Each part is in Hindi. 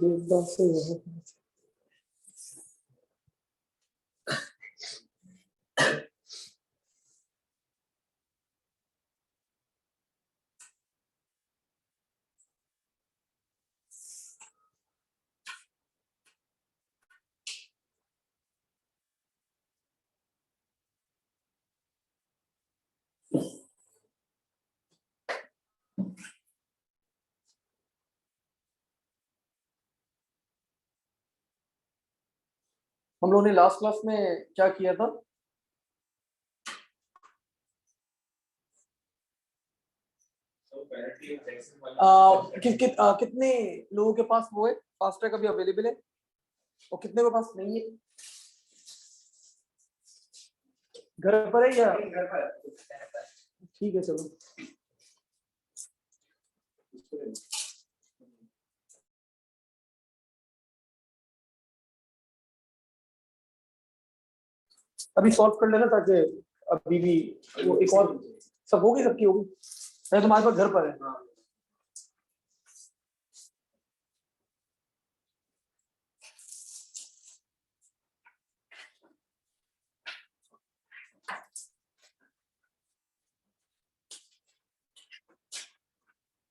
देवदास से हम लोगों ने लास्ट क्लास में क्या किया था? कितने लोगों के पास वो है फास्ट ट्रैक अभी अवेलेबल है और कितने के पास नहीं है? घर पर है या घर पर? ठीक है चलो। अभी सॉल्व कर लेना ताकि अभी भी वो एक और सब होगी, सबकी होगी। मैं तुम्हारे पास घर पर है।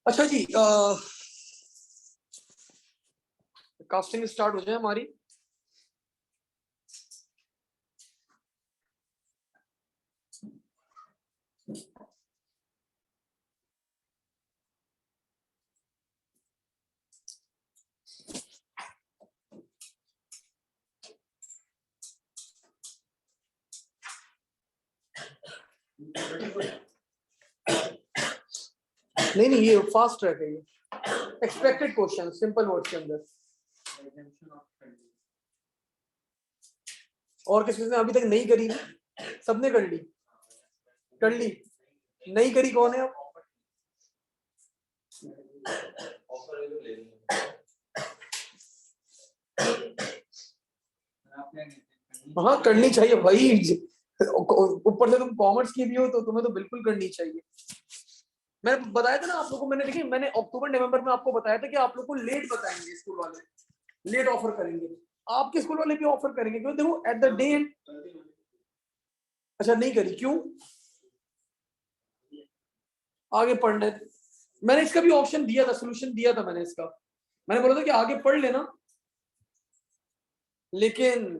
अच्छा जी, कास्टिंग स्टार्ट हो जाए हमारी। नहीं, ये फास्ट ट्रैक है। ये एक्सपेक्टेड क्वेश्चन सिंपल वर्ड के अंदर। और किसी ने अभी तक नहीं करी? सबने कर ली? कर ली? नहीं करी कौन है? हाँ करनी चाहिए भाई। ऊपर से तुम कॉमर्स की भी हो तो तुम्हें तो बिल्कुल करनी चाहिए। मैंने बताया था ना आप लोगों को, मैंने अक्टूबर नवंबर में आपको बताया था कि आप लोग को लेट बताएंगे, स्कूल वाले लेट ऑफर करेंगे। आपके स्कूल वाले भी ऑफर करेंगे क्यों? देखो एट द डे। अच्छा नहीं करी, क्यों? आगे पढ़ने मैंने इसका भी ऑप्शन दिया था, सोल्यूशन दिया था मैंने इसका। मैंने बोला था कि आगे पढ़ लेना, लेकिन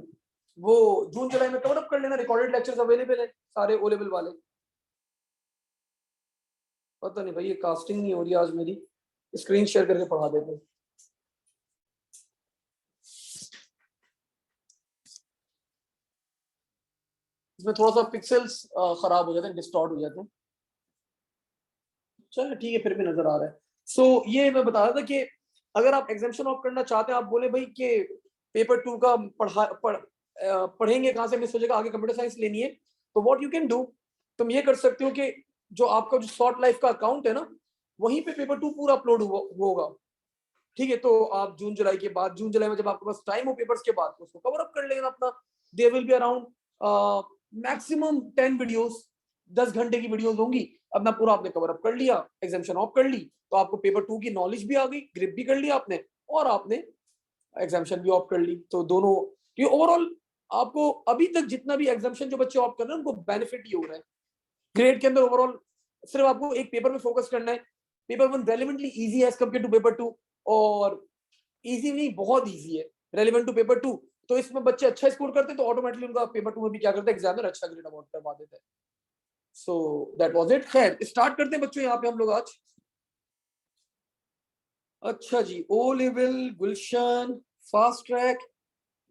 वो जून जुलाई में कवर अप कर लेना। रिकॉर्डेड लेक्चर्स अवेलेबल है सारे ओ लेवल वाले। पता नहीं भाई ये कास्टिंग नहीं हो रही आज मेरी, स्क्रीन शेयर करके पढ़ा देते। इसमें थोड़ा सा पिक्सेल्स खराब हो जाते हैं, डिस्टॉर्ट हो जाते हैं। चलो ठीक है, फिर भी नजर आ रहा है। सो ये मैं बता रहा था कि अगर आप एग्जामिनेशन ऑफ करना चाहते हैं, आप बोले भाई कि पेपर 2 का पढ़ेंगे कहाँ से, मैं सोचेगा आगे कंप्यूटर साइंस लेनी है, तो व्हाट यू कैन डू, तुम ये कर सकते हो कि जो आपका जो शॉर्ट लाइफ का अकाउंट है ना, वहीं पे पेपर 2 पूरा अपलोड होगा। ठीक है, तो आप जून जुलाई के बाद, जून जुलाई में जब आपके पास टाइम हो पेपर्स के बाद, उसको कवर अप कर लेना अपना। There will be around maximum 10 videos, 10 घंटे की वीडियोस होंगी। अपना पूरा आपने कवर अप कर लिया, एग्जामिनेशन ऑफ कर ली, तो आपको पेपर 2 की नॉलेज भी आ गई, ग्रिप भी कर लिया आपने, और आपने एग्जामिनेशन भी ऑफ कर ली। तो दोनों ये ओवरऑल आपको अभी तक जितना भी एग्जामिनेशन जो बच्चे ऑफ कर रहे हैं उनको बेनिफिट ही हो रहा है। ग्रेड के अंदर ओवरऑल सिर्फ आपको एक पेपर में फोकस करना है। पेपर 1 रेलिवेंटली इजी है एज कम्पेयर टू पेपर 2, और इजी नहीं बहुत इजी है रेलिवेंट टू पेपर 2। तो इसमें बच्चे अच्छा स्कोर करते हैं तो ऑटोमेटिकली उनका पेपर 2 में भी क्या करते हैं, एग्जाम में अच्छा ग्रेड अवार्ड करवा देते हैं। So that was it. खैर स्टार्ट करते हैं बच्चों यहाँ पे हम लोग आज। अच्छा जी, ओ लेवल, गुलशन, फास्ट ट्रैक।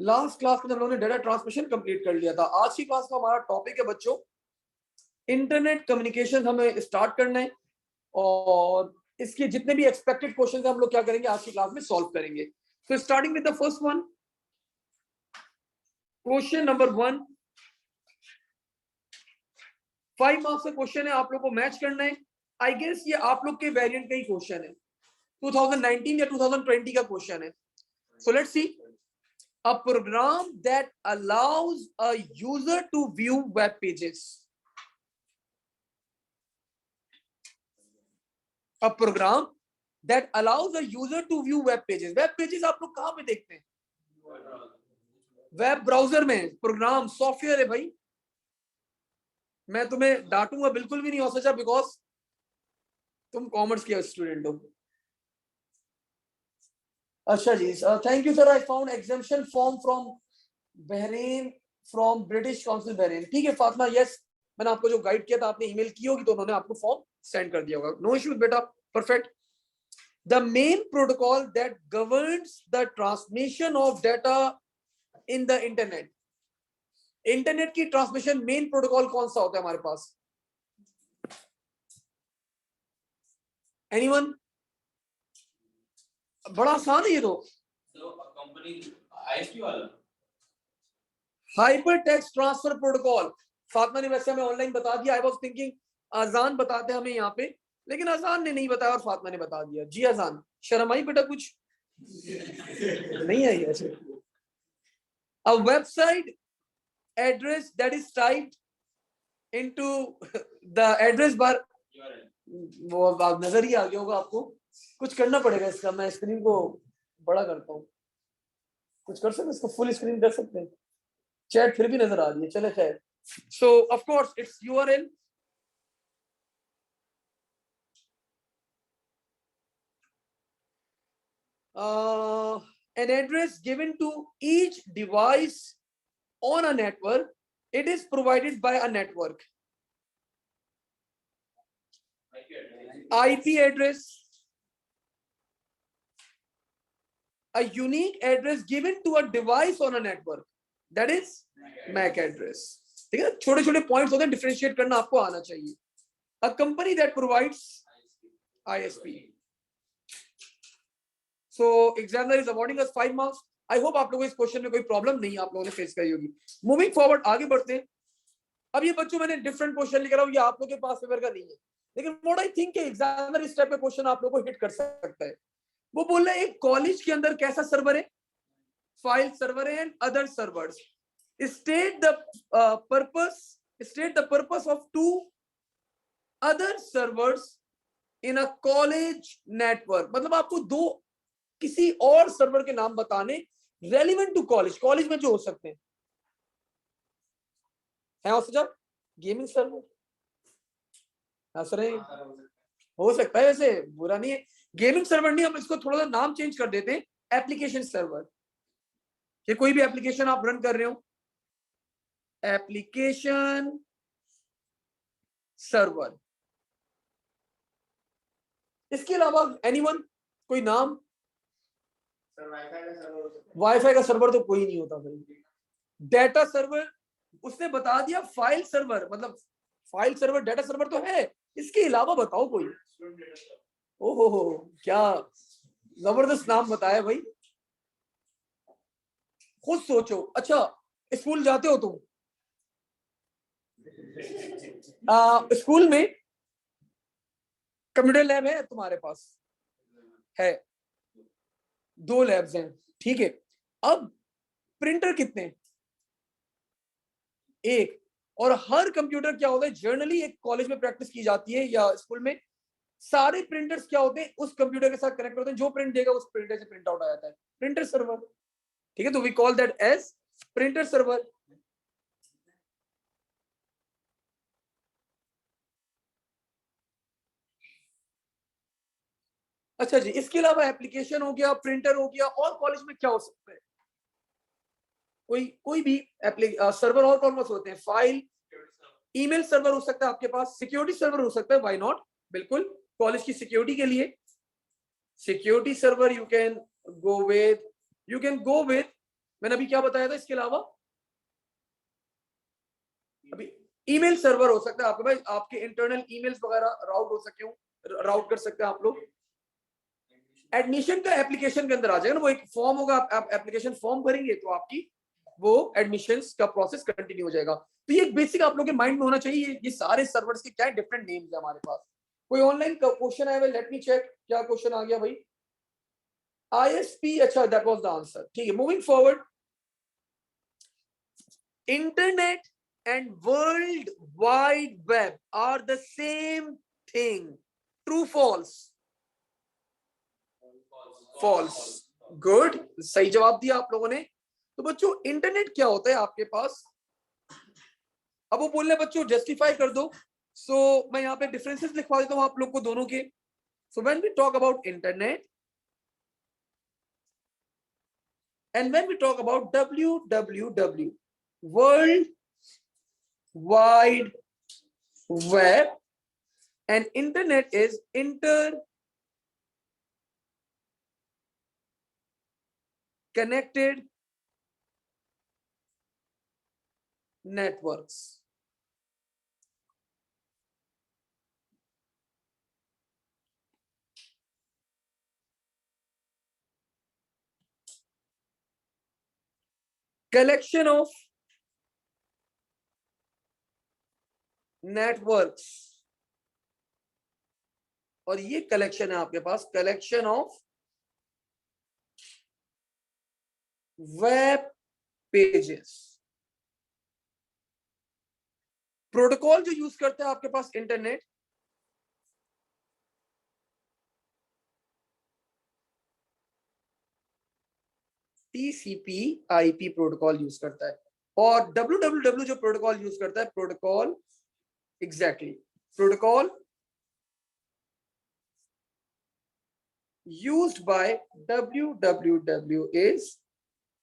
लास्ट क्लास में हम लोगों ने डाटा ट्रांसमिशन कंप्लीट कर लिया था। आज की क्लास का हमारा टॉपिक है बच्चों इंटरनेट कम्युनिकेशन। हमें स्टार्ट करना है और इसके जितने भी एक्सपेक्टेड क्वेश्चन हम लोग क्या करेंगे आज की क्लास में सॉल्व करेंगे। तो starting with the first one, question number 1, 5 marks का क्वेश्चन है, आप लोग को मैच करना है। आई गेस ये आप लोग के वेरिएंट का ही क्वेश्चन है, 2019 या 2020 का क्वेश्चन है। So let's see. A program that allows a user to view web pages. A program that allows a user to view web pages. Web pages आप लोग कहाँ पे देखते हैं? वेब ब्राउजर में. प्रोग्राम सॉफ्टवेयर है भाई. मैं तुम्हें डांटूंगा बिल्कुल भी नहीं हो सचा, बिकॉज तुम कॉमर्स के स्टूडेंट हो. अच्छा जी, thank you sir. I found exemption form from Bahrain, from British Council Bahrain. ठीक है फातिमा, यस, मैंने आपको जो गाइड किया था, आपने ईमेल की होगी तो उन्होंने आपको फॉर्म सेंड कर दिया होगा. नो इश्यूज बेटा, perfect. The main protocol that governs the transmission of data in the internet. Internet की ट्रांसमिशन मेन प्रोटोकॉल कौन सा होता है हमारे पास? एनीवन? बड़ा आसान है ये तो. Hyper text transfer protocol. Fatima ने वैसे हमें ऑनलाइन बता दिया. आई वाज थिंकिंग अजान बताते हमें यहाँ पे, लेकिन अजान ने नहीं बताया और फातिमा ने बता दिया. जी अजान, शर्म आई बेटा? कुछ नहीं आई ऐसे. A website address that is typed into the address bar. वो अब नजर ही आ गया होगा आपको. कुछ करना पड़ेगा इसका. मैं स्क्रीन को बड़ा करता हूँ. कुछ कर सकते हैं इसको फुल स्क्रीन कर सकते हैं. चैट फिर भी नजर आ रही है. चले खैर. So of course it's URL. An address given to each device on a network. It is provided by a network. IP address. A unique address given to a device on a network. That is MAC address. ठीक है, छोटे छोटे पॉइंट्स होते हैं, डिफरेंशिएट करना आपको आना चाहिए. A company that provides ISP. So examiner is awarding us 5 marks. I hope आप लोगों को इस क्वेश्चन में कोई प्रॉब्लम नहीं आप लोगों ने फेस करी होगी. मूविंग फॉरवर्ड, आगे बढ़ते हैं. अब ये बच्चों मैंने डिफरेंट क्वेश्चन लेकर आऊँ, ये आप लोगों के पास पेपर का नहीं है, लेकिन व्हाट आई थिंक एग्जामिनर इस टाइप का क्वेश्चन आप लोगों को हिट कर सकता है. वो बोल रहे हैं एक कॉलेज के अंदर कैसा सर्वर है? फाइल सर्वर है and other servers. State the purpose of 2 other servers in a college network. मतलब आपको 2 किसी और सर्वर के नाम बताने रेलिवेंट टू कॉलेज. कॉलेज में जो हो सकते हैं जब गेमिंग सर्वर हो सकता है, वैसे बुरा नहीं है. गेमिंग सर्वर नहीं, हम इसको थोड़ा सा नाम चेंज कर देते हैं, एप्लीकेशन सर्वर. कि कोई भी एप्लीकेशन आप रन कर रहे हो, एप्लीकेशन सर्वर. इसके अलावा एनीवन, कोई नाम? वाईफाई का सर्वर तो कोई नहीं होता भाई. डेटा सर्वर उसने बता दिया. फाइल सर्वर, मतलब फाइल सर्वर डेटा सर्वर तो है, इसके अलावा बताओ कोई. ओहो, क्या जबरदस्त नाम बताया भाई. खुद सोचो. अच्छा, स्कूल जाते हो तुम? स्कूल में कंप्यूटर लैब है तुम्हारे पास? है. 2 लैब्स हैं, ठीक है. अब प्रिंटर कितने? एक. और हर कंप्यूटर क्या होता है, जनरली एक कॉलेज में प्रैक्टिस की जाती है या स्कूल में, सारे प्रिंटर्स क्या होते हैं, उस कंप्यूटर के साथ कनेक्ट होते हैं. जो प्रिंट देगा उस प्रिंटर से प्रिंट आउट आ जाता है. Printer server. ठीक है, तो we call that as printer server. अच्छा जी, इसके अलावा एप्लीकेशन हो गया, प्रिंटर हो गया, और कॉलेज में क्या हो सकता है? कोई भी सर्वर और कौन से होते हैं? फाइल, ईमेल सर्वर हो सकता है आपके पास, सिक्योरिटी सर्वर हो सकता है. व्हाई नॉट, बिल्कुल. कॉलेज की सिक्योरिटी के लिए security server you can go with. मैंने अभी क्या बताया था इसके अलावा? अभी ईमेल सर्वर हो सकता है आपके पास. आपके इंटरनल ईमेल्स वगैरह राउट कर सकते हैं आप लोग. एडमिशन का एप्लीकेशन के अंदर आ जाएगा ना, वो एक फॉर्म होगा, आप एप्लीकेशन फॉर्म भरेंगे तो आपकी वो एडमिशंस का प्रोसेस कंटिन्यू हो जाएगा. तो ये बेसिक आप लोगों के माइंड में होना चाहिए. ये सारे सर्वर्स के क्या डिफरेंट नेम्स है हमारे पास. कोई ऑनलाइन क्वेश्चन आया है? Let me check. क्या क्वेश्चन आ गया भाई? ISP, अच्छा, that was the answer. ठीक है, moving forward. Internet and World Wide Web are the same thing. True, false? False. Good. सही जवाब दिया आप लोगों ने. तो बच्चों इंटरनेट क्या होता है आपके पास? अब वो बोल रहे बच्चों जस्टिफाई कर दो. सो मैं यहाँ पे डिफरेंसेस लिखवा देता हूँ आप लोग को दोनों के. So when we talk about internet and when we talk about WWW, World Wide Web, and internet is interconnected networks. Collection of networks. और ये कलेक्शन है आपके पास, collection of web pages. Protocol जो यूज करते हैं आपके पास इंटरनेट, TCP/IP प्रोटोकॉल यूज करता है. और WWW जो प्रोटोकॉल यूज करता है, protocol exactly protocol used by WWW is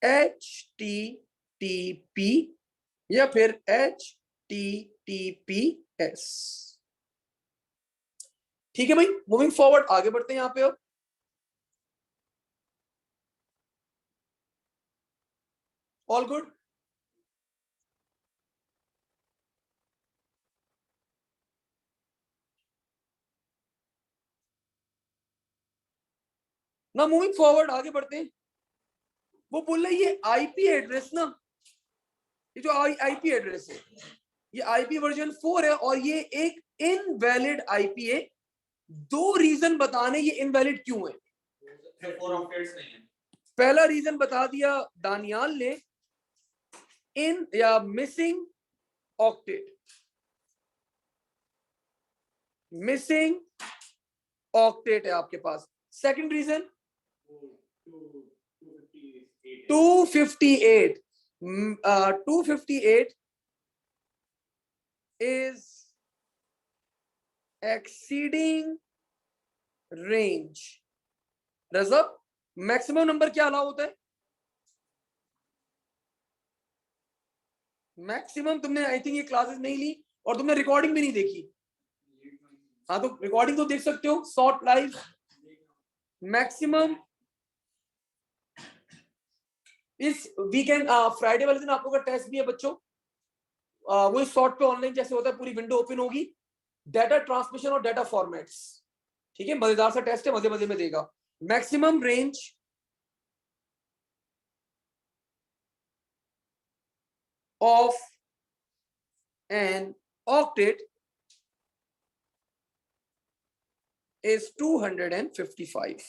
HTTP या फिर HTTPS. ठीक है भाई, मूविंग फॉरवर्ड आगे बढ़ते हैं यहाँ पे. अब ऑल गुड. ना मूविंग फॉरवर्ड आगे बढ़ते हैं. वो बोल रहे ये आईपी एड्रेस ना, ये जो आईपी एड्रेस है ये आईपी वर्जन 4 है और ये एक इनवैलिड आईपी है. दो रीजन बताने ये इनवैलिड क्यों है. पहला रीजन बता दिया दानियाल ने, इन या मिसिंग ऑक्टेट. मिसिंग ऑक्टेट है आपके पास. Second region 258. 258 is exceeding range. रज़ब, मैक्सिमम नंबर क्या अलाउ होता है? मैक्सिमम तुमने आई थिंक ये क्लासेस नहीं ली और तुमने रिकॉर्डिंग भी नहीं देखी. हाँ तो रिकॉर्डिंग तो देख सकते हो, शॉर्ट लाइव. मैक्सिमम इस वीकेंड फ्राइडे वाले दिन आप लोगों का टेस्ट भी है बच्चों. वो शॉर्ट पे ऑनलाइन जैसे होता है, पूरी विंडो ओपन होगी, डाटा ट्रांसमिशन और डाटा फॉर्मेट्स. ठीक है, मजेदार सा टेस्ट है, मजे मजे में देगा. Maximum range of an octet is 255.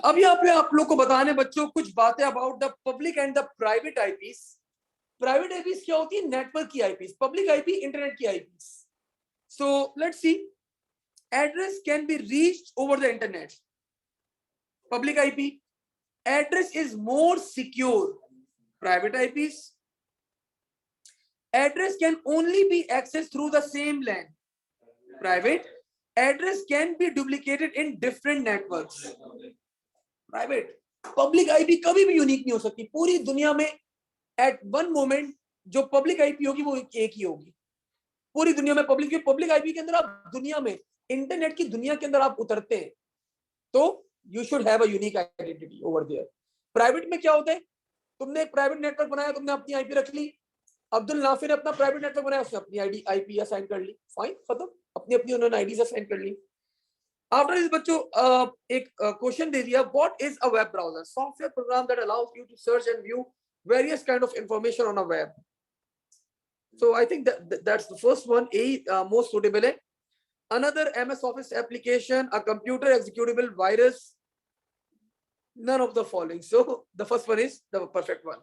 अब यहाँ पे आप लोग को बताने बच्चों कुछ बातें about the public and the private eyepiece. Private eyepiece क्या होती है? नेटवर्क की आईपीस. पब्लिक आईपी इंटरनेट की eyepiece. So let's see. Address can be reached over the internet. Public IP address is more secure. Private eyepiece address can only be accessed through the same LAN. Private address can be duplicated in different networks. Private public IP कभी भी यूनिक नहीं हो सकती पूरी दुनिया में. एट वन मोमेंट जो पब्लिक आईपी होगी वो एक ही होगी पूरी दुनिया में. पब्लिक आईपी के अंदर आप दुनिया में, इंटरनेट की दुनिया के अंदर आप उतरते हैं तो you should have a unique identity over there. Private में क्या होता है? तुमने एक प्राइवेट नेटवर्क बनाया, तुमने अपनी आईपी रख ली. अब्दुल नाफिर ने अपना प्राइवेट नेटवर्क बनाया, उसने अपनी आईडी आईपी असाइन कर ली. फाइन, खत्म. अपनी अपनी उन्होंने आईडी असाइन कर ली. आफ्टर दिस बच्चों एक क्वेश्चन दे दिया. What is a web browser? Software program that allows you to search and view various kind of information on a web. So I think that's the first one. A most suitable है. another MS Office application, a computer executable virus, none of the following. So the first one is the perfect one.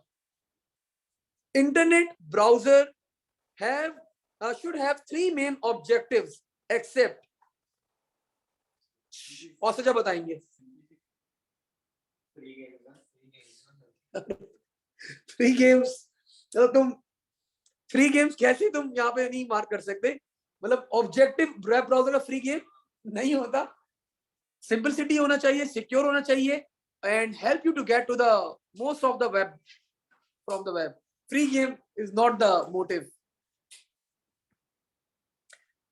Internet browser have should have three main objectives except, और सजा बताएंगे फ्री गेम्स। तो तुम फ्री गेम्स कैसे तुम यहाँ पे नहीं मार्क कर सकते, मतलब ऑब्जेक्टिव वेब ब्राउजर का फ्री गेम नहीं होता। सिंपलिसिटी होना चाहिए, सिक्योर होना चाहिए, and help you to get to the most of the web from the web. Free game is not the motive.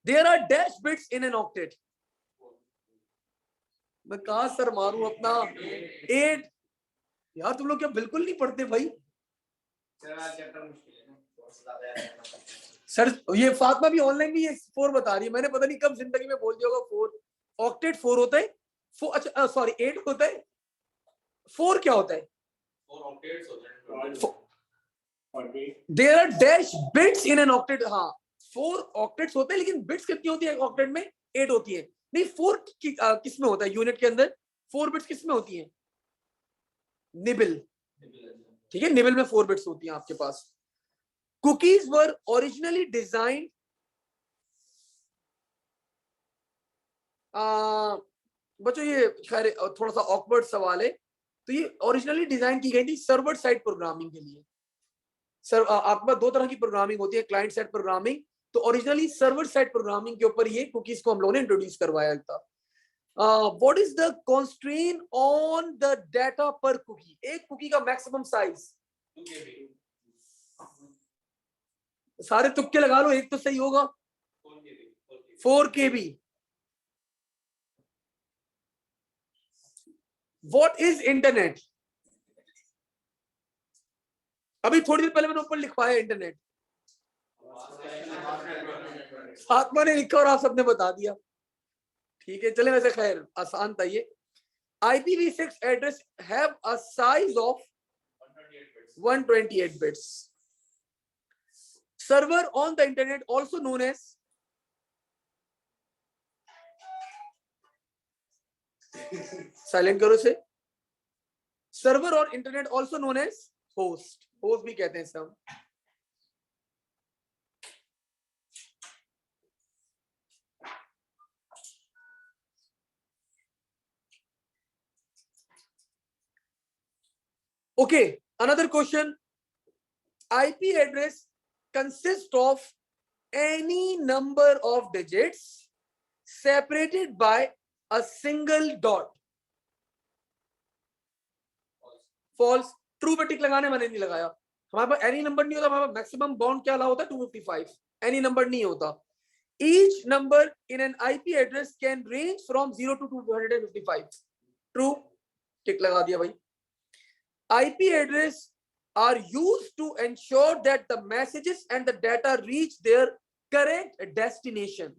There are dash bits in an octet. मैं कहा सर मारू अपना 8। यार तुम लोग क्या बिल्कुल नहीं पढ़ते भाई? सर ये फातिमा भी ऑनलाइन भी ये 4 बता रही है, मैंने पता नहीं कब जिंदगी में बोल दिया होगा 4। ऑक्टेट 4 होता है, अच्छा सॉरी 8 होता है। 4 क्या होता है? 4 ऑक्टेट्स होते हैं। There are dash bits in an octet. हाँ 4 ऑक्टेट्स होते हैं, लेकिन बिट्स कितनी होती है ऑक्टेट में? 8 होती है। नहीं 4 किस में होता है यूनिट के अंदर? 4 बिट्स किस में होती है? निबल। ठीक है, निबल में 4 बिट्स होती हैं आपके पास। कुकीज वर ओरिजिनली डिजाइंड, बच्चों ये खैर थोड़ा सा ऑकवर्ड सवाल है। तो ये ओरिजिनली डिजाइन की गई थी सर्वर साइड प्रोग्रामिंग के लिए। सर आपके पास 2 तरह की प्रोग्रामिंग होती है, क्लाइंट साइड प्रोग्रामिंग। तो ओरिजिनली सर्वर साइड प्रोग्रामिंग के ऊपर ये कुकीज को हम लोगों ने इंट्रोड्यूस करवाया था। What is the constraint on the data पर कुकी? एक कुकी का मैक्सिमम साइज 2 KB। सारे तुक्के लगा लो, एक तो सही होगा। 4 KB। What is internet? अभी थोड़ी देर पहले मैंने ऊपर लिखवाया इंटरनेट, फातिमा ने लिखा और आप सबने बता दिया। ठीक है चले, वैसे खैर आसान था ये। IPv6 address have a size of 128 bits. Server on the internet also known as, silent करो से। सर्वर और internet also known as host. Host भी कहते हैं सब। Okay, another question. IP address consists of any number of digits separated by a single dot. False. True पे टिक लगाने मैंने नहीं लगाया। हमारे पास एनी नंबर नहीं होता, हमारे पास मैक्सिमम बाउंड क्या अलाउ होता है? 255। एनी नंबर नहीं होता। Each number in an IP address can range from 0 to 255. True, टिक लगा दिया भाई। IP address are used to ensure that the messages and the data reach their correct destination.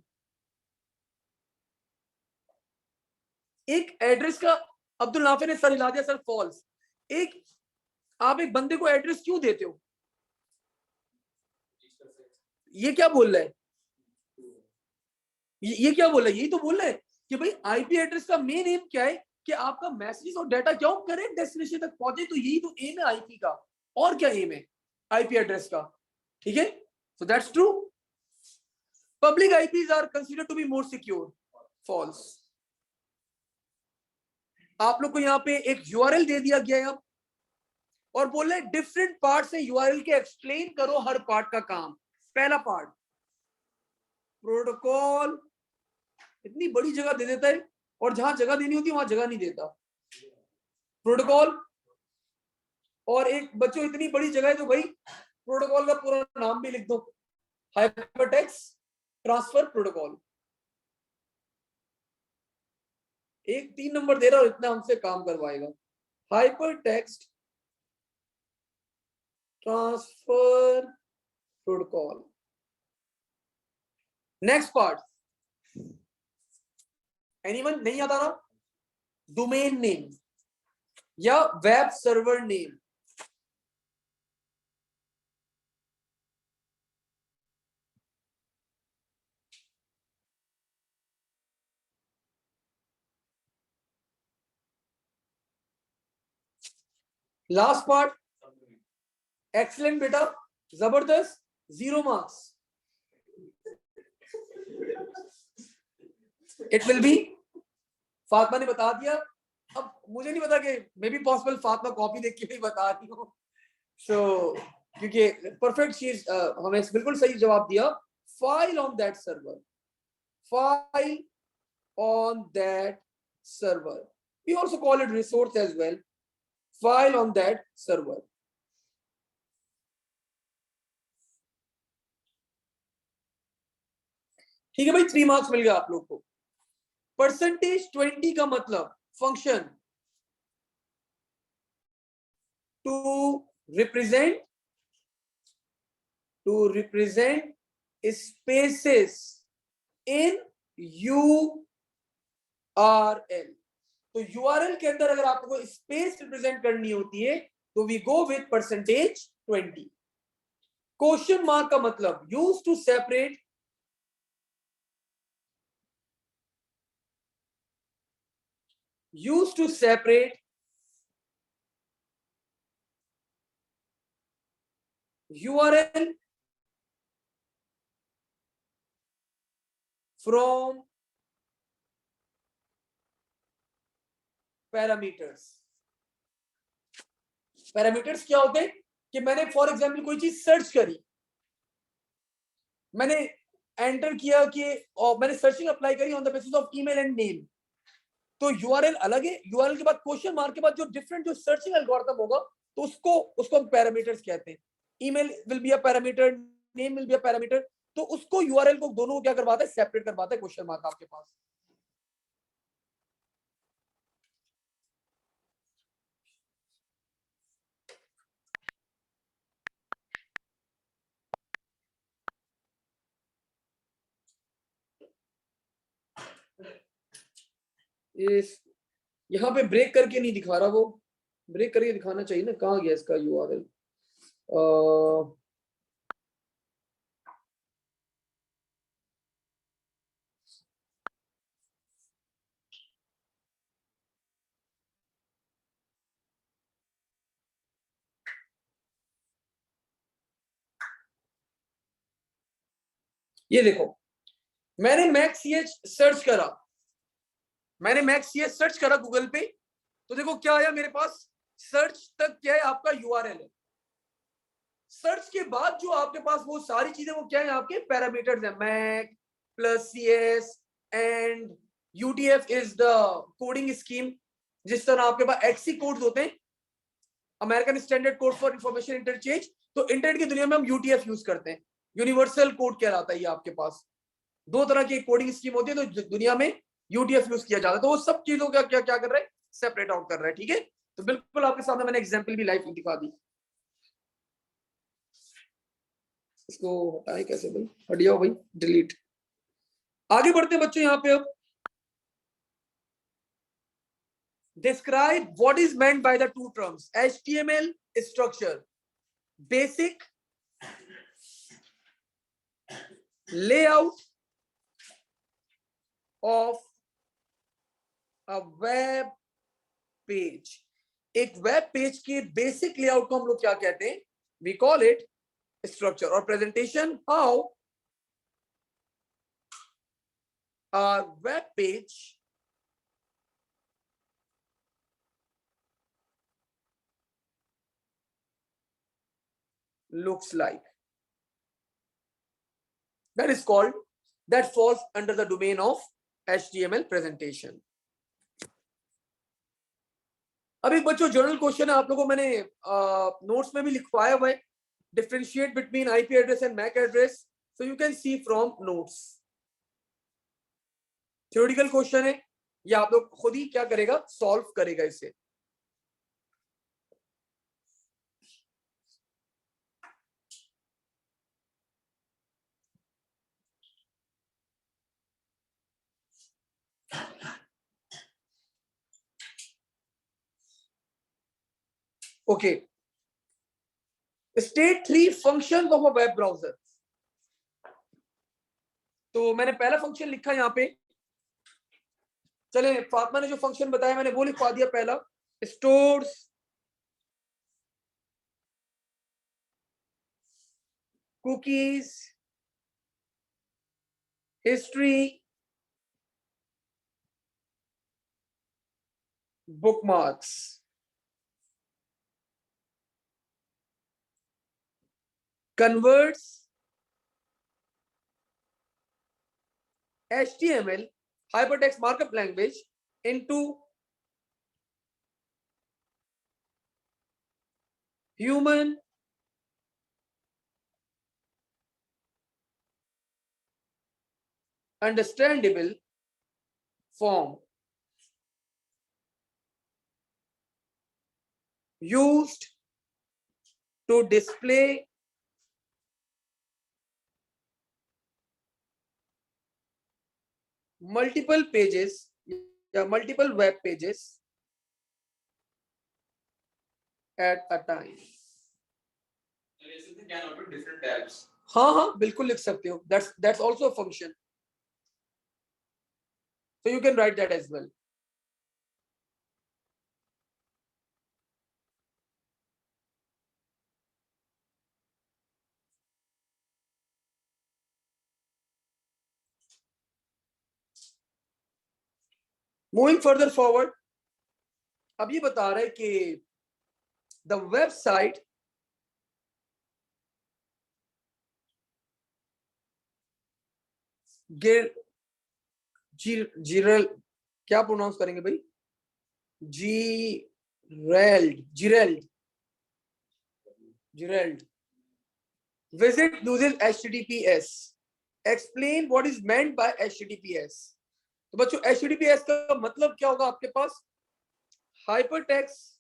एक एड्रेस का, अब्दुल नाफे ने सर हिला दिया सर, फॉल्स। एक आप एक बंदे को एड्रेस क्यों देते हो? ये क्या बोल रहा है? ये क्या बोल रहा है? यही तो बोल रहा है कि भाई आईपी एड्रेस का मेन एम क्या है कि आपका मैसेज और डाटा क्यों करेक्ट डेस्टिनेशन तक पहुंचे। तो यही तो एम है आईपी का, और क्या एम है आईपी एड्रेस का? ठीक है, so that's true. Public IPs are considered to be more secure. False. आप लोग को यहाँ पे एक यूआरएल दे दिया गया है अब, और बोल रहे डिफरेंट पार्ट्स है यूआरएल के, एक्सप्लेन करो हर पार्ट का काम। पहला पार्ट प्रोटोकॉल, इतनी बड़ी जगह दे देता है और जहां जगह देनी होती है वहां जगह नहीं देता। प्रोटोकॉल, और एक बच्चों इतनी बड़ी जगह है तो भाई प्रोटोकॉल का पूरा नाम भी लिख दो, हाइपरटेक्स्ट ट्रांसफर प्रोटोकॉल। एक 3 नंबर दे रहा और इतना हमसे काम करवाएगा। Hypertext transfer protocol. Next part, anyone नहीं आता ना? डोमेन नेम या web server name. Last part, excellent बेटा, जबरदस्त, 0 marks. It will be, Fatima ने बता दिया। अब मुझे नहीं पता कि may be possible Fatima copy देख के भी बता रही हो, सो क्योंकि परफेक्ट चीज हमें बिल्कुल सही जवाब दिया। File on that server, file on that server, we also call it resource as well, file on that server। ठीक है भाई, 3 मार्क्स मिल गया आप लोग को। परसेंटेज 20 का मतलब function to represent spaces in URL। तो URL के अंदर अगर आपको स्पेस रिप्रेजेंट करनी होती है तो we go with percentage 20। Question mark का मतलब use to separate URL from parameters. Parameters क्या होते हैं कि मैंने फॉर एग्जांपल कोई चीज सर्च करी, मैंने एंटर किया कि और मैंने सर्चिंग अप्लाई करी on the basis of email and name, तो यूआरएल अलग है। यूआरएल के बाद क्वेश्चन मार्क के बाद जो डिफरेंट जो सर्चिंग एल्गोरिथम होगा तो उसको हम पैरामीटर्स कहते हैं। Email will be a parameter, name will be a parameter, तो उसको यूआरएल को दोनों को क्या करवाता है, सेपरेट करवाता है क्वेश्चन मार्क आपके पास। इस यहाँ पे ब्रेक करके नहीं दिखा रहा, वो ब्रेक करके दिखाना चाहिए ना, कहाँ गया इसका यूआरएल। ये देखो, मैंने मैक्स सर्च करा, गूगल पे, तो देखो क्या आया मेरे पास, सर्च तक क्या है आपका यूआरएल है। सर्च के बाद जो आपके पास वो सारी चीजें वो क्या है, आपके पैरामीटर्स है, Mac plus CS and UTF is the coding scheme. जिस तरह आपके पास XC कोड्स होते हैं, American standard code for information interchange, तो इंटरनेट की दुनिया में हम UTF यूज करते हैं, यूनिवर्सल कोड कहलाता है ये। आपके पास 2 तरह की कोडिंग स्कीम होती है, तो दुनिया में UTF यूज किया जाता है, तो वो सब चीजों का क्या क्या कर रहा है, सेपरेट आउट कर रहा है। ठीक है, तो बिल्कुल आपके सामने मैंने एग्जाम्पल भी लाइव दिखा दी। इसको हटाए कैसे भाई, हट जाओ भाई, डिलीट। आगे बढ़ते हैं बच्चों, यहाँ पे अब describe what is meant by the two terms HTML structure, basic layout of a web page. एक वेब पेज के बेसिक लेआउट को हम लोग क्या कहते हैं, वी कॉल इट स्ट्रक्चर। और presentation, how our web page looks like, that falls under the domain of HTML presentation। अब एक बच्चों जर्नल क्वेश्चन है, आप लोगों को मैंने नोट्स में भी लिखवाया हुआ है, differentiate between IP address and Mac address, so you can see from notes. Theoretical question है, ये आप लोग खुद ही क्या करेगा, सॉल्व करेगा इसे। Okay, state 3 functions of a web browser. तो मैंने पहला फंक्शन लिखा यहाँ पे, चले फातिमा ने जो फंक्शन बताया मैंने वो लिखवा दिया। पहला, stores cookies, history, bookmarks. Converts HTML, hypertext markup language, into human understandable form, used to display multiple pages या multiple web pages at a time. different tabs. हाँ हाँ बिल्कुल लिख सकते हो. That's also a function. So you can write that as well. Moving further forward, अब ये बता रहे कि the website Girald, क्या प्रोनाउंस करेंगे भाई? Girald visit uses HTTPS. Explain what is meant by HTTPS. तो बच्चों HTTPS का मतलब क्या होगा आपके पास? Hypertext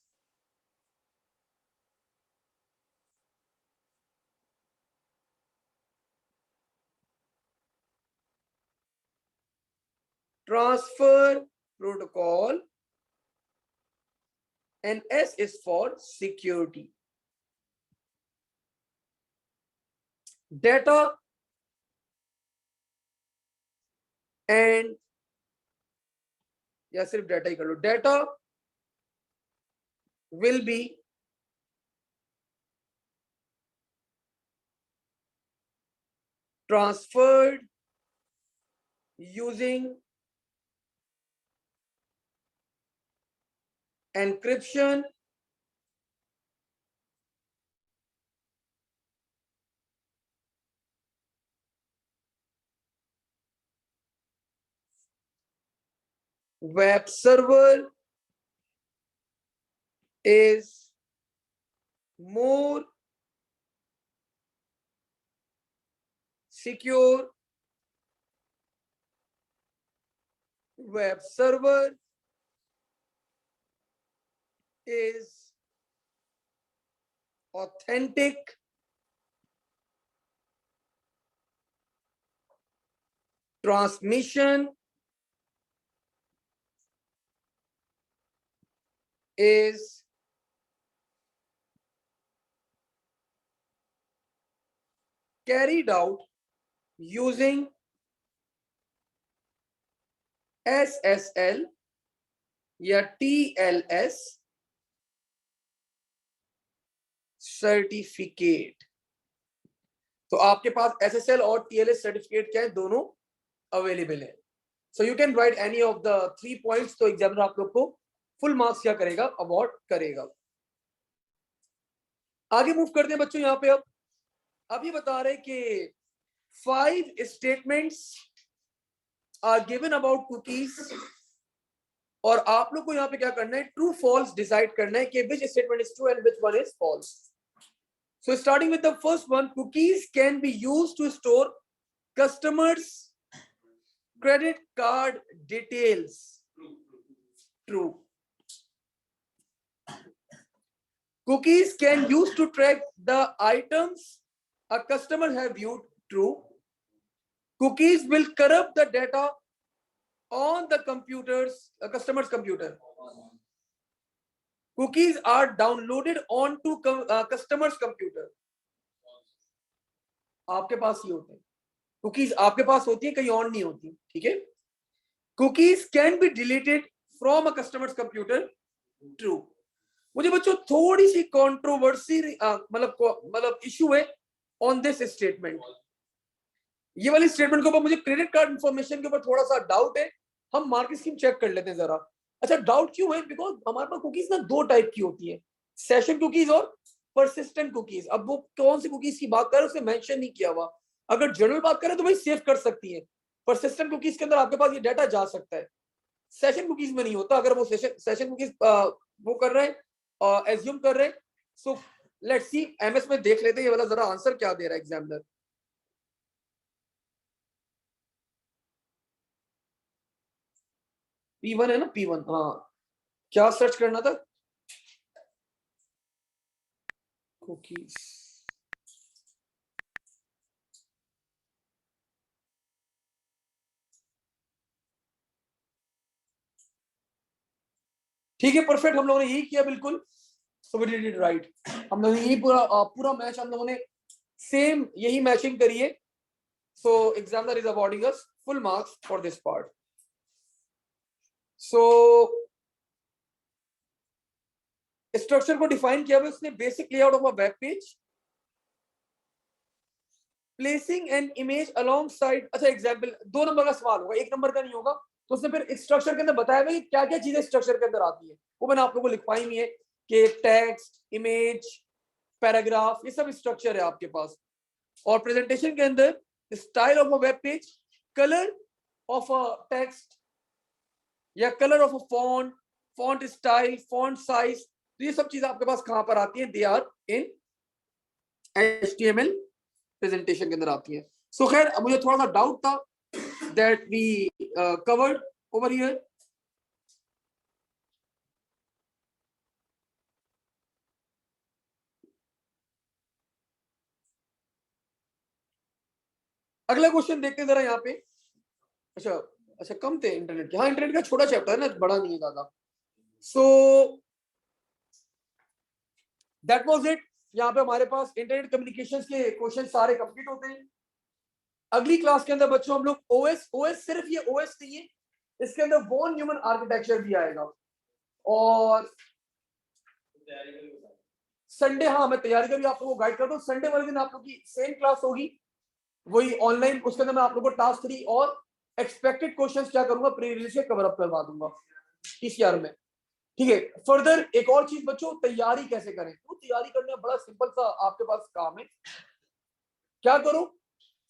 transfer protocol, and S is for security. Data and या सिर्फ डेटा ही कर लो. Data will be transferred using encryption, web server is more secure. Web server is authentic. Transmission is carried out using SSL या TLS सर्टिफिकेट. तो आपके पास SSL और TLS सर्टिफिकेट क्या है? दोनों अवेलेबल है. सो you can write any of the 3 points. तो एग्जामिनर आप लोग को फुल मार्क्स क्या करेगा? अवार्ड करेगा. आगे मूव करते हैं बच्चों. यहां पे अब ये बता रहे कि 5 statements are given about cookies, और आप लोग को यहाँ पे क्या करना है? ट्रू फॉल्स डिसाइड करना है कि which statement is true and which one is false. So starting with the first one, cookies can be used to store customers credit card details. True. Cookies can use to track the items a customer have viewed. True. Cookies will corrupt the data on the customer's computer. Cookies are downloaded onto customer's computer. आपके पास ही होते हैं cookies, आपके पास होती है, कहीं और नहीं होती. ठीक है. Cookies can be deleted from a customer's computer. True. मुझे बच्चों थोड़ी सी कंट्रोवर्सी मतलब इशू है ऑन दिस स्टेटमेंट। ये वाली स्टेटमेंट के ऊपर मुझे क्रेडिट कार्ड इंफॉर्मेशन के ऊपर थोड़ा सा डाउट है, हम मार्केट स्कीम चेक कर लेते हैं जरा। अच्छा, डाउट क्यों है? बिकॉज हमारे पास कुकीज ना दो टाइप की होती है, सेशन कुकीज और परसिस्टेंट कुकीज। अब वो कौन सी कुकीज की बात कर रहे हैं उसने मेंशन नहीं किया हुआ। अगर जनरल बात करें तो भाई सेव कर सकती है, परसिस्टेंट कुकीज के अंदर आपके पास ये डाटा जा सकता है, सेशन कुकीज में नहीं होता। अगर वो सेशन कुकीज वो कर रहे हैं, एज्यूम कर रहे हैं, सो लेट्स सी एमएस में देख लेते हैं ये वाला जरा आंसर क्या दे रहा है एग्जामिनर। P1 है ना, P1, हाँ। क्या सर्च करना था? कुकीज। ठीक है, परफेक्ट, हम लोगों ने यही किया बिल्कुल। So we did it right. हम लोगों ने यही पूरा मैच हम लोगों ने सेम यही मैचिंग करी है। So examiner is awarding us full marks for this part. So structure को डिफाइन किया हुआ उसने, basic layout of a web page, placing an image alongside. अच्छा, एग्जाम्पल 2 नंबर का सवाल होगा, 1 नंबर का नहीं होगा। तो उसने फिर स्ट्रक्चर के अंदर बताया हुआ कि क्या क्या चीजें स्ट्रक्चर के अंदर आती है, वो मैंने आप लोगों को लिखवाई हुई है कि टेक्स्ट, इमेज, पैराग्राफ, ये सब स्ट्रक्चर है आपके पास। और प्रेजेंटेशन के अंदर style of a web page, colour of a text या colour of a font, font style, font size, तो ये सब चीजें आपके पास कहां पर आती है? They are in HTML presentation के अंदर आती है। सो खैर, अब मुझे थोड़ा सा डाउट था that we covered over here. अगला क्वेश्चन देखते हैं जरा यहाँ पे। अच्छा अच्छा, कम थे इंटरनेट के, हाँ इंटरनेट का छोटा चैप्टर है ना, बड़ा नहीं है ज्यादा। So that was it. यहाँ पे हमारे पास इंटरनेट कम्युनिकेशंस के क्वेश्चन सारे कंप्लीट होते हैं। अगली क्लास के अंदर बच्चों हम लोग ओएस सिर्फ ये ओएस नहीं है, इसके अंदर बोन ह्यूमन आर्किटेक्चर भी आएगा। और संडे, हाँ मैं तैयारी का भी आप लोगों को गाइड करता हूँ। संडे वाले दिन आप लोग की सेम क्लास होगी, वही ऑनलाइन। उसके अंदर मैं आप लोगों को टास्क 3 और एक्सपेक्टेड क्वेश्चंस क्या करूंगा, प्री रिलीज के कवर अप करवा दूंगा TCR में। ठीक है, फर्दर एक और चीज बच्चों, तैयारी कैसे करें? तो तैयारी करने का बड़ा सिंपल सा आपके पास काम है। क्या करो,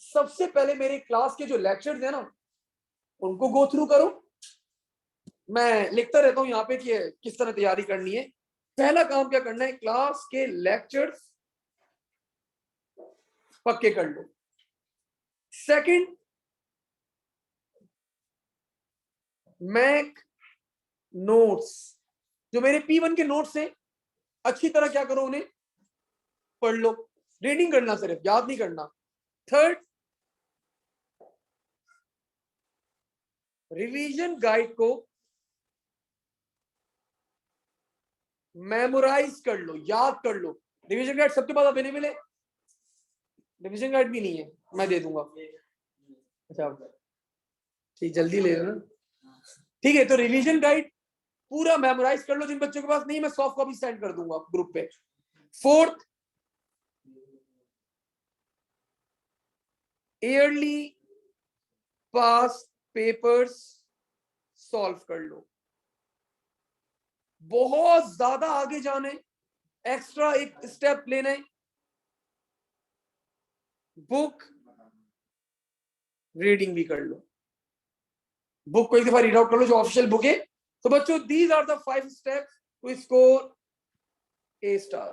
सबसे पहले मेरे क्लास के जो लेक्चर्स है ना, उनको गो थ्रू करो। मैं लिखता रहता हूँ यहाँ पे कि किस तरह तैयारी करनी है। पहला काम क्या करना है, क्लास के लेक्चर्स पक्के कर लो। सेकंड, मैक नोट्स, जो मेरे P1 के नोट्स हैं, अच्छी तरह क्या करो, उन्हें पढ़ लो। रीडिंग करना, सिर्फ याद नहीं करना। थर्ड, रिवीजन गाइड को मेमोराइज कर लो, याद कर लो। रिवीजन गाइड सबके पास अवेलेबल है? रिवीजन गाइड भी नहीं है, मैं दे दूंगा। अच्छा ठीक, जल्दी ले लेना। ठीक है, तो रिवीजन गाइड पूरा मेमोराइज कर लो। जिन बच्चों के पास नहीं, मैं सॉफ्ट कॉपी सेंड कर दूंगा ग्रुप पे। Fourth, yearly pass papers solve कर लो। बहुत ज्यादा आगे जाने, एक्स्ट्रा एक स्टेप लेना है, बुक रीडिंग भी कर लो। बुक को एक दफा रीड आउट कर लो, जो ऑफिशियल बुक है। तो बच्चों, these are the 5 steps to score A star.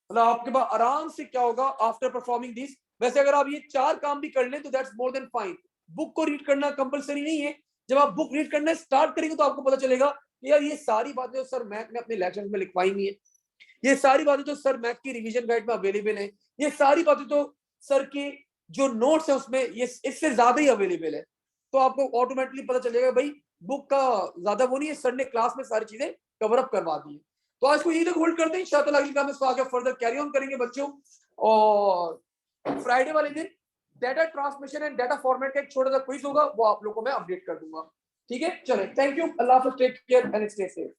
मतलब आपके पास आराम से क्या होगा आफ्टर परफॉर्मिंग दिस। वैसे अगर आप ये 4 काम भी कर लें तो that's more than fine. Book को रीड करना कंपलसरी नहीं है। जब आप बुक रीड करना स्टार्ट करेंगे तो आपको पता चलेगा कि यार ये सारी बातें सर मैथ ने अपने लेक्चर में लिखवाई हुई है, ये सारी बातें तो सर मैथ की रिवीजन गाइड में अवेलेबल है, ये सारी बातें तो सर के जो नोट्स है उसमें ये इससे ज्यादा ही अवेलेबल है। तो आपको ऑटोमेटिकली पता चलेगा भाई बुक का ज्यादा वो नहीं है, सर ने क्लास में सारी चीजें कवर अप करवा दी है। तो आज को यही तक होल्ड करते हैं, इंशाल्लाह अगली क्लास में आगे फर्दर कैरी ऑन करेंगे बच्चों। और फ्राइडे वाले दिन data transmission and data format का एक छोटा सा क्विज होगा, वो आप लोगों को मैं अपडेट कर दूंगा। ठीक है, चलो, थैंक यू, अल्लाह हाफिज़, take care and stay safe.